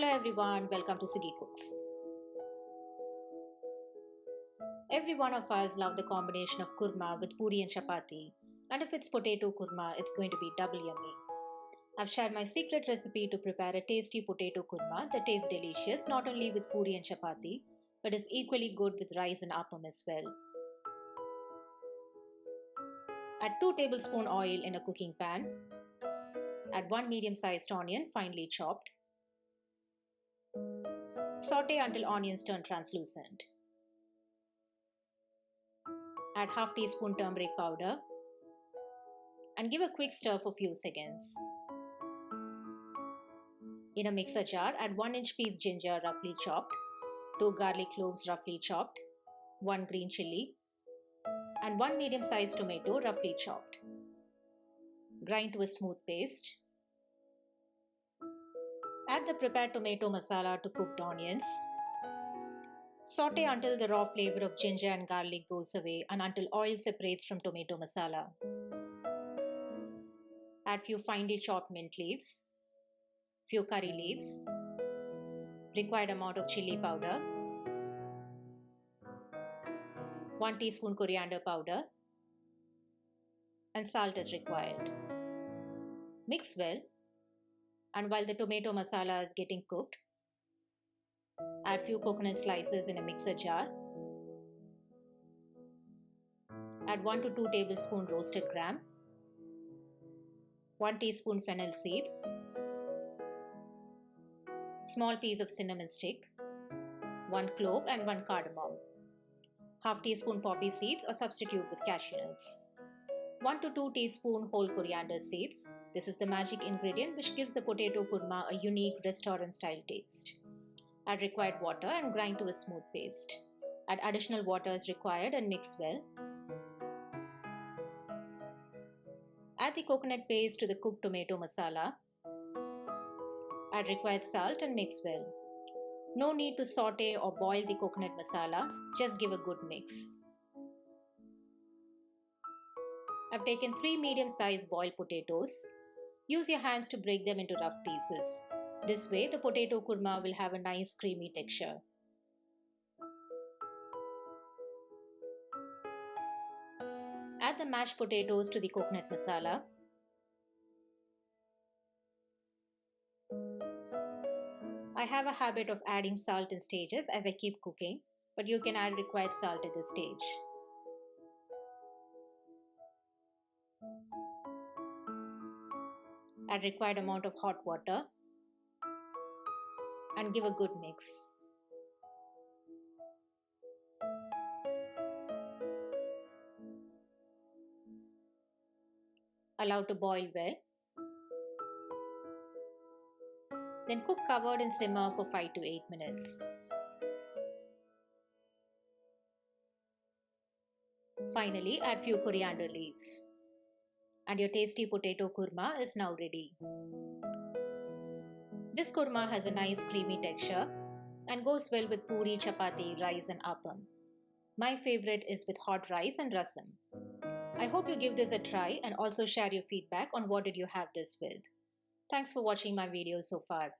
Hello everyone, welcome to Siggy Cooks. Every one of us love the combination of kurma with puri and chapati, and if it's potato kurma, it's going to be double yummy. I've shared my secret recipe to prepare a tasty potato kurma that tastes delicious not only with puri and chapati, but is equally good with rice and appam as well. Add 2 tablespoons oil in a cooking pan. Add 1 medium-sized onion finely chopped. Saute until onions turn translucent. Add half teaspoon turmeric powder and give a quick stir for few seconds. In a mixer jar, add 1-inch piece ginger roughly chopped, 2 garlic cloves roughly chopped, 1 green chilli, and 1 medium-sized tomato roughly chopped. Grind to a smooth paste. Add the prepared tomato masala to cooked onions. Saute until the raw flavor of ginger and garlic goes away and until oil separates from tomato masala. Add few finely chopped mint leaves, few curry leaves, required amount of chili powder, 1 teaspoon coriander powder, and salt as required. Mix well, and while the tomato masala is getting cooked, add few coconut slices in a mixer jar. Add 1 to 2 tablespoons roasted gram, 1 teaspoon fennel seeds, small piece of cinnamon stick, 1 clove and 1 cardamom, half teaspoon poppy seeds or substitute with cashew nuts, 1 to 2 teaspoon whole coriander seeds. This is the magic ingredient which gives the potato kurma a unique restaurant style taste. Add required water and grind to a smooth paste. Add additional water as required and mix well. Add the coconut paste to the cooked tomato masala. Add required salt and mix well. No need to saute or boil the coconut masala, just give a good mix. I've taken 3 medium-sized boiled potatoes. Use your hands to break them into rough pieces. This way, the potato kurma will have a nice creamy texture. Add the mashed potatoes to the coconut masala. I have a habit of adding salt in stages as I keep cooking, but you can add required salt at this stage. Add required amount of hot water and give a good mix. Allow to boil well. Then cook covered and simmer for 5 to 8 minutes. Finally, add few coriander leaves. And your tasty potato kurma is now ready. This kurma has a nice creamy texture and goes well with puri, chapati, rice and appam. My favorite is with hot rice and rasam. I hope you give this a try and also share your feedback on what did you have this with. Thanks for watching my video so far.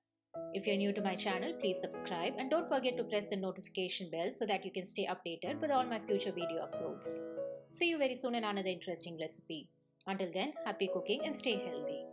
If you're new to my channel, please subscribe and don't forget to press the notification bell so that you can stay updated with all my future video uploads. See you very soon in another interesting recipe. Until then, happy cooking and stay healthy.